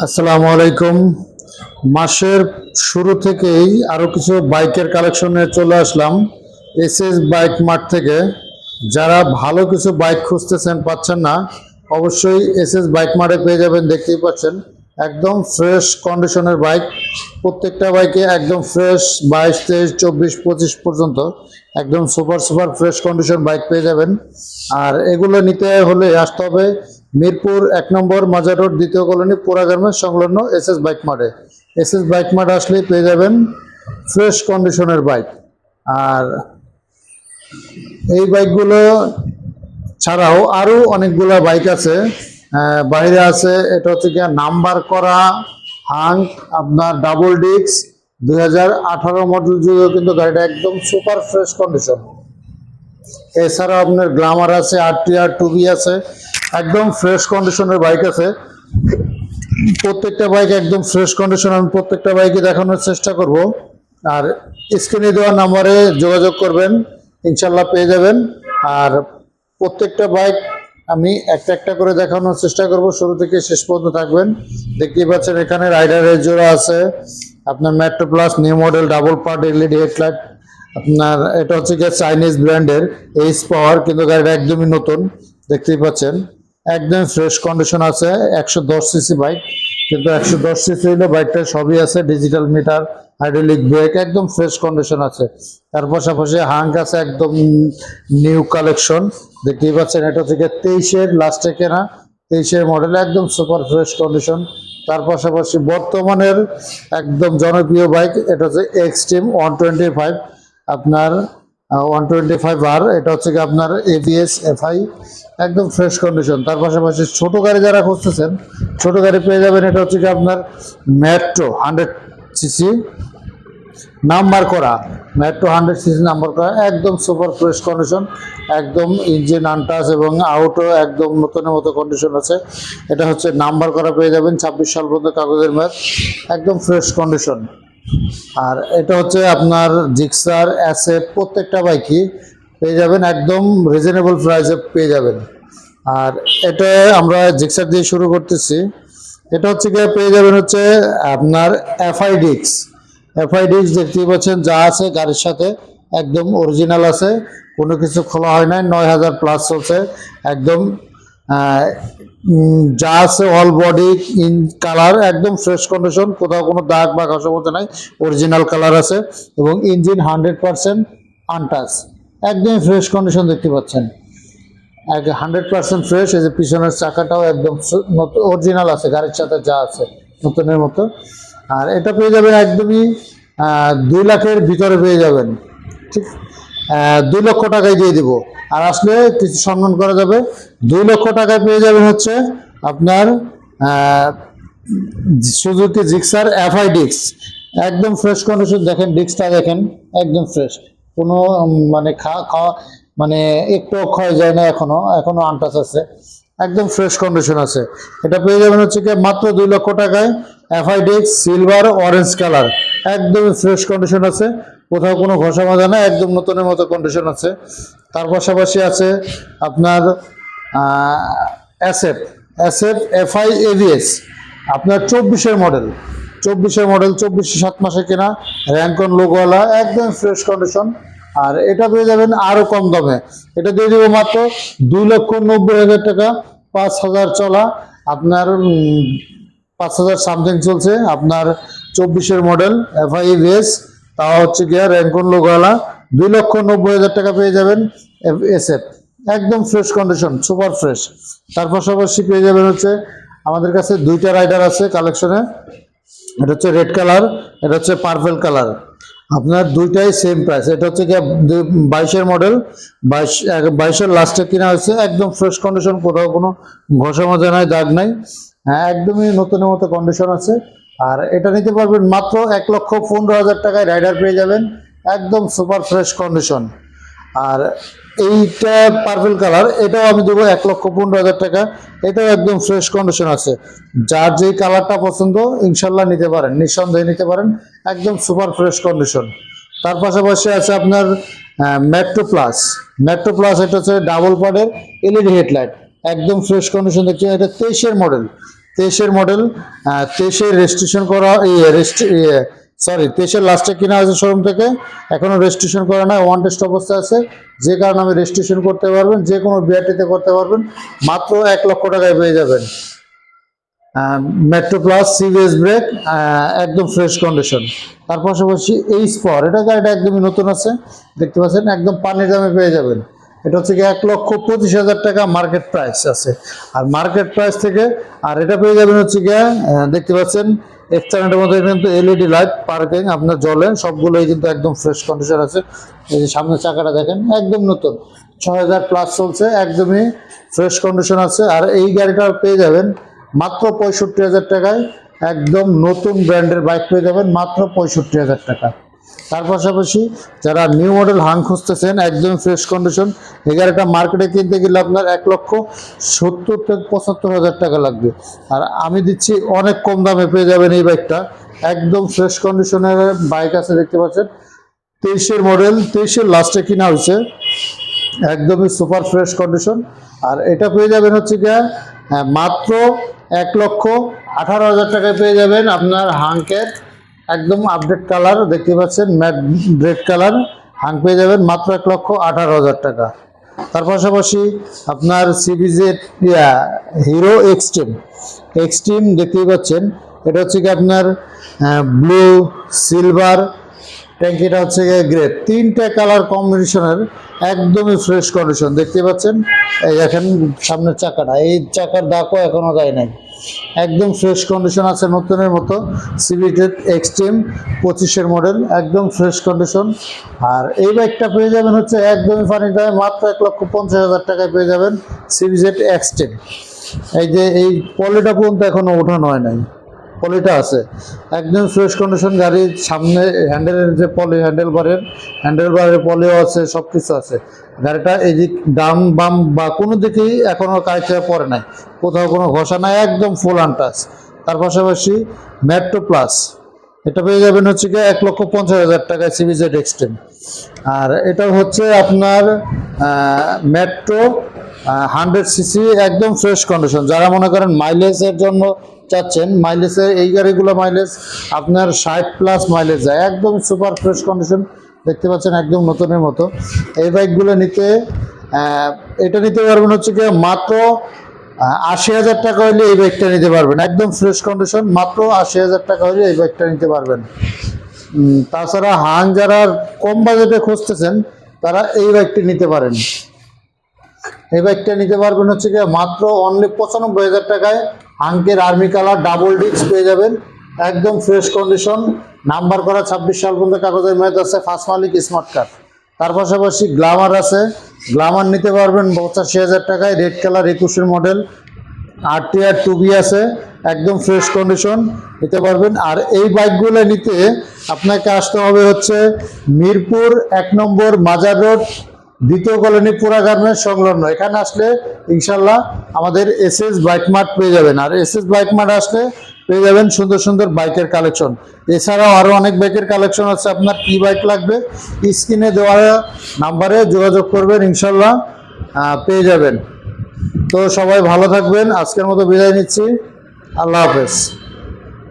আসসালামু আলাইকুম। মাসের শুরু থেকেই আরো কিছু বাইকের কালেকশনে চলে আসলাম এসএস বাইক মার্ট থেকে। যারা ভালো কিছু বাইক খুঁজতেছেন, পাচ্ছেন না, অবশ্যই এসএস বাইক মার্টে পেয়ে যাবেন। দেখতেই পাচ্ছেন একদম ফ্রেশ কন্ডিশনের বাইক। প্রত্যেকটা বাইকে একদম ফ্রেশ 22, 23, 24, 25 পর্যন্ত একদম super super fresh condition bike পেয়ে যাবেন। আর এগুলো নিতে হলে আসতে হবে মিরপুর 1 নম্বর মাজার রোড, দ্বিতীয় কলোনি, পোড়া গার্মেন্টস সংলগ্ন SS bike mart. SS bike mart আসলেই পেয়ে যাবেন ফ্রেশ কন্ডিশনের বাইক। আর এই বাইকগুলো ছাড়াও আরও অনেকগুলো বাইক আছে, বাইরে আছে। এটা হচ্ছে গিয়ে নাম্বার করা হাঙ্ক, আপনার ডাবল ডিস্ক 2018 মডেল যুগে, কিন্তু গাড়িটা একদম সুপার ফ্রেশ কন্ডিশন। এছাড়াও আপনার গ্ল্যামার আছে, আরটিআর টুবি আছে, একদম ফ্রেশ কন্ডিশনের বাইক আছে। প্রত্যেকটা বাইক একদম ফ্রেশ কন্ডিশন, আমি প্রত্যেকটা বাইকে দেখানোর চেষ্টা করব। আর স্ক্রিনে দেওয়া নাম্বারে যোগাযোগ করবেন, ইনশাল্লাহ পেয়ে যাবেন। আর প্রত্যেকটা বাইক আমি একটা একটা করে দেখানোর চেষ্টা করব, শুরু থেকে শেষ পর্যন্ত থাকবেন। দেখতেই পাচ্ছেন এখানে রাইডারের জোড়া আছে, আপনার metro plus new model double part LED headlight. আপনার এটা হচ্ছে গিয়ে চাইনিজ ব্র্যান্ডের এইচ পাওয়ার, কিন্তু গাড়িটা একদমই নতুন। দেখতেই পাচ্ছেন একদম ফ্রেশ কন্ডিশন আছে। 110 সিসি বাইক, কিন্তু 110 সিসি হলে বাইকটা সবই আছে, ডিজিটাল মিটার, হাইড্রোলিক ব্রেক, একদম ফ্রেশ কন্ডিশন আছে। তার পাশাপাশি হাঙ্ক আছে, একদম নিউ কালেকশন। দেখতেই পাচ্ছেন এটা থেকে 23-এর লাস্টে কেনা, 23-এর মডেল, একদম সুপার ফ্রেশ কন্ডিশন। তার পাশাপাশি বর্তমানের একদম জনপ্রিয় বাইক, এটা হচ্ছে এক্সট্রিম 125, আপনার 125R। এটা হচ্ছে কি আপনার এবিএস এফআই, একদম ফ্রেশ কন্ডিশন। তার পাশাপাশি ছোট গাড়ি যারা খুঁজতেছেন, ছোট গাড়ি পেয়ে যাবেন। এটা হচ্ছে কি আপনার মেট্রো 100 সিসি নাম্বার করা, মেট্রো 100 সিসি নাম্বার করা, একদম সুপার ফ্রেশ কন্ডিশন, একদম ইঞ্জিন আনটাচ এবং আউটও একদম নতুনের মতো কন্ডিশন আছে। এটা হচ্ছে নাম্বার করা, পেয়ে যাবেন 26 সাল পর্যন্ত কাগজের মেয়াদ, একদম ফ্রেশ কন্ডিশন। আর এটা হচ্ছে আপনার জিক্সার অ্যাসেট, প্রত্যেকটা বাইকই পেয়ে যাবেন একদম রিজনেবল প্রাইসে পেয়ে যাবেন। আর এটা আমরা জিক্সার দিয়ে শুরু করতেছি। এটা হচ্ছে গিয়ে পেয়ে যাবেন হচ্ছে আপনার এফআই ডিক্স। এফআই ডিক্স দেখতেই পাচ্ছেন যা আছে গাড়ির সাথে একদম অরিজিনাল আছে, কোনো কিছু খোলা হয় নাই, 9000 প্লাস চলছে, একদম যা আছে অল বডি ইন কালার, একদম ফ্রেশ কন্ডিশন, কোথাও কোনো দাগ বা ঘষা নাই, অরিজিনাল কালার আছে। এবং ইঞ্জিন 100% আনটাচ, একদম ফ্রেশ কন্ডিশন দেখতে পাচ্ছেন, 100% ফ্রেশ। এই যে পিছনের চাকাটাও একদম অরিজিনাল আছে, গাড়ির সাথে যা আছে নতুনের মতো। আর এটা পেয়ে যাবেন একদমই 2 লাখের ভিতরে পেয়ে যাবেন, ঠিক 2 লক্ষ টাকায় দিয়ে দিব। আর আসলে কিছু সম্মান করা যাবে, 2 লক্ষ টাকায় পেয়ে যাবেন হচ্ছে আপনার সুজুকি জিক্সার এফআই ডিক্স, একদম ফ্রেশ কন্ডিশন। দেখেন ডিক্সটা দেখেন, একদম ফ্রেশ, কোনো মানে খাওয়া মানে একটু ক্ষয় যায় না, এখনো আনটাচ আছে, একদম ফ্রেশ কন্ডিশন আছে। এটা পেয়ে যাবেন হচ্ছে কি মাত্র 2 লক্ষ টাকায়, এফআই ডিক্স সিলভার অরেঞ্জ কালার, একদম ফ্রেশ কন্ডিশন আছে, কোথাও কোনো ঘষা মাজা না, একদম নতুনের মতো কন্ডিশন আছে। তার পাশাপাশি আছে আপনার অ্যাসেট, অ্যাসেট এফআই এভিএস, আপনার 24-এর মডেল, 24 7 মাসে কেনা, র্যাঙ্কন লোগোওয়ালা, একদম ফ্রেশ কন্ডিশন। আর এটা পেয়ে যাবেন আরো কম দামে, এটা দিয়ে দেবো মাত্র 2,90,000 টাকা, 5,000 চলা, আপনার 5,000 সামথিং চলছে, আপনার 24-এর মডেল এফআই এভিএস, তাও হচ্ছে গিয়া র্যাঙ্কন লোগোওয়ালা, 2,90,000 টাকা পেয়ে যাবেন এসএফ, একদম ফ্রেশ কন্ডিশন, সুপার ফ্রেশ। তার পাশাপাশি পেয়ে যাবেন হচ্ছে আমাদের কাছে 2টা রাইডার আছে কালেকশনে, এটা হচ্ছে রেড কালার, এটা হচ্ছে পার্পল কালার, আপনার দুইটাই সেম প্রাইস। এটা হচ্ছে কি 22-এর মডেল, 22-এর লাস্টে কিনা হয়েছে, একদম ফ্রেশ কন্ডিশন, কোথাও কোনো ঘষা মাজা নাই, দাগ নাই, হ্যাঁ একদমই নতুনের মতো কন্ডিশন আছে। আর এটা নিতে পারবেন মাত্র 1,15,000 টাকায়, রাইডার পেয়ে যাবেন, একদম সুপার ফ্রেশ কন্ডিশন। আর এইটা পার্পল কালার, এটাও আমি দেবো 1,15,000 টাকা, এটাও একদম ফ্রেশ কন্ডিশন আছে। যার যেই কালারটা পছন্দ ইনশাল্লাহ নিতে পারেন, নিঃসন্দেহে নিতে পারেন, একদম সুপার ফ্রেশ কন্ডিশন। তার পাশাপাশি আছে আপনার মেট্রো প্লাস, মেট্রো প্লাস, এটা হচ্ছে ডাবল পার্টের এলইডি হেডলাইট, একদম ফ্রেশ কন্ডিশন দেখছি। এটা 23-এর মডেল, 23-এর মডেল, 23-এর রেজিস্ট্রেশন করা, 23-এর লাস্টে কিনা হয়েছে শোরুম থেকে, এখনো রেজিস্ট্রেশন করা নয়, ওয়ান টেস্ট অবস্থা আছে। যে কারণে আমি রেজিস্ট্রেশন করতে পারবেন, যে কোনো বিআরটিতে করতে পারবেন, মাত্র 1 লক্ষ টাকায় পেয়ে যাবেন। মেট্রো প্লাস সিবিএস ব্রেক, একদম ফ্রেশ কন্ডিশন। তার পাশাপাশি এই স্পর, এটা গাড়িটা একদমই নতুন আছে, দেখতে পাচ্ছেন একদম পানির দামে পেয়ে যাবেন। এটা হচ্ছে কি 1,25,000 টাকা মার্কেট প্রাইস আছে। আর মার্কেট প্রাইস থেকে আর এটা পেয়ে যাবেন হচ্ছে গিয়ে, দেখতে পাচ্ছেন এক্সটার্নেটের মধ্যে কিন্তু এলইডি লাইট, পার্কিং আপনার জ্বলে, সবগুলোই কিন্তু একদম ফ্রেশ কন্ডিশন আছে। এই যে সামনের চাকাটা দেখেন একদম নতুন, 6,000 প্লাস চলছে, একদমই ফ্রেশ কন্ডিশন আছে। আর এই গাড়িটা পেয়ে যাবেন মাত্র 65,000 টাকায়, একদম নতুন ব্র্যান্ডের বাইক পেয়ে যাবেন মাত্র 65,000 টাকা। তার পাশাপাশি যারা নিউ মডেল হাং খুঁজতেছেন, একদম ফ্রেশ কন্ডিশন, এই গাড়িটা মার্কেটে কিনতে গেলে আপনার 1,70,000 থেকে 75,000 টাকা লাগবে। আর আমি দিচ্ছি অনেক কম দামে পেয়ে যাবেন এই বাইকটা, একদম ফ্রেশ কন্ডিশনের বাইক আছে, দেখতে পাচ্ছেন 23-এর মডেল, 23-এর লাস্টে কিনা হয়েছে, একদমই সুপার ফ্রেশ কন্ডিশন। আর এটা পেয়ে যাবেন হচ্ছে গিয়ে মাত্র 1,18,000 টাকায় পেয়ে যাবেন আপনার হাংকের একদম আপডেট কালার, দেখতে পাচ্ছেন ম্যাট রেড কালার হাং পেয়ে যাবেন মাত্র 1,18,000 টাকা। তার পাশাপাশি আপনার সিবিজেড হিরো এক্সট্রিম দেখতেই পাচ্ছেন, এটা হচ্ছে কি আপনার ব্লু, সিলভার, ট্যাঙ্কিটা হচ্ছে গ্রে, 3টে কালার কম্বিনেশনের একদমই ফ্রেশ কন্ডিশন, দেখতে পাচ্ছেন। এই দেখেন সামনের চাকাটা, এই চাকার দাগও এখনো যায় নাই, একদম ফ্রেশ কন্ডিশন আছে নতুনের মতো। সিবিজেড এক্সট্রিম 25-এর মডেল, একদম ফ্রেশ কন্ডিশন। আর এই বাইকটা পেয়ে যাবেন হচ্ছে একদমই ফানির দামে, মাত্র 1,50,000 টাকায় পেয়ে যাবেন সিবিজেড এক্সট্রিম। এই যে এই পলিটা পর্যন্ত এখনো ওঠানো হয় নাই, পলিটা আছে, একদম ফ্রেশ কন্ডিশন। গাড়ির সামনে হ্যান্ডেলের যে পলি, হ্যান্ডেলবারের পলিও আছে, সব কিছু আছে। গাড়িটা এই দিক ডাম বাম বা কোনো দিকেই এখনও কাজটা পড়ে নাই, কোথাও কোনো ঘষা নাই, একদম ফুল আনটাচ। তার পাশাপাশি মেট্রো প্লাস, এটা পেয়ে যাবেন হচ্ছে গিয়ে 1,50,000 টাকায় সিবিজেড এক্সট্রিম। আর এটা হচ্ছে আপনার মেট্রো 100cc, একদম ফ্রেশ কন্ডিশন। যারা মনে করেন মাইলেজের জন্য চাচ্ছেন, মাইলেজের এই গাড়িগুলো মাইলেজ আপনার 60+ মাইলেজ যায়, একদম সুপার ফ্রেশ কন্ডিশন, দেখতে পাচ্ছেন একদম নতুনের মতো। এই বাইকগুলো নিতে এটা নিতে পারবেন হচ্ছে কি মাত্র 80,000 টাকা হলে এই বাইকটা নিতে পারবেন, একদম ফ্রেশ কন্ডিশন, মাত্র 80,000 টাকা হলে এই বাইকটা নিতে পারবেন। তাছাড়া হাং যারা কম বাজেটে খুঁজতেছেন, তারা এই বাইকটি নিতে পারেন। এই বাইকটা নিতে পারবেন হচ্ছে গিয়ে মাত্র অনলি 95,000 টাকায়। হাংকের আর্মি কালার ডাবল ডিস্ক পেয়ে যাবেন, একদম ফ্রেশ কন্ডিশন, নাম্বার করা 26 সাল পর্যন্ত কাগজের মেয়াদ আছে, ফার্স্ট মালিক, স্মার্ট কার্ড। তার পাশাপাশি গ্ল্যামার আছে, গ্ল্যামার নিতে পারবেন 85,000 টাকায়, রেড কালার 21-এর মডেল, RTR 2B আছে, একদম ফ্রেশ কন্ডিশন, নিতে পারবেন। আর এই বাইকগুলো নিতে আপনাকে আসতে হবে হচ্ছে মিরপুর 1 নম্বর মাজার রোড, 2য় কলোনি, পুরা গার্মেন্টস সংলগ্ন। এখানে আসলে ইনশাল্লাহ আমাদের SS বাইক মার্ট পেয়ে যাবেন। আর SS বাইক মার্ট আসলে পেয়ে যাবেন সুন্দর সুন্দর বাইকের কালেকশন। এছাড়াও আরও অনেক বাইকের কালেকশন আছে, আপনার কি বাইক লাগবে স্ক্রিনে দেওয়া নাম্বারে যোগাযোগ করবেন, ইনশাল্লাহ পেয়ে যাবেন। তো সবাই ভালো থাকবেন, আজকের মতো বিদায় নিচ্ছি, আল্লাহ হাফেজ।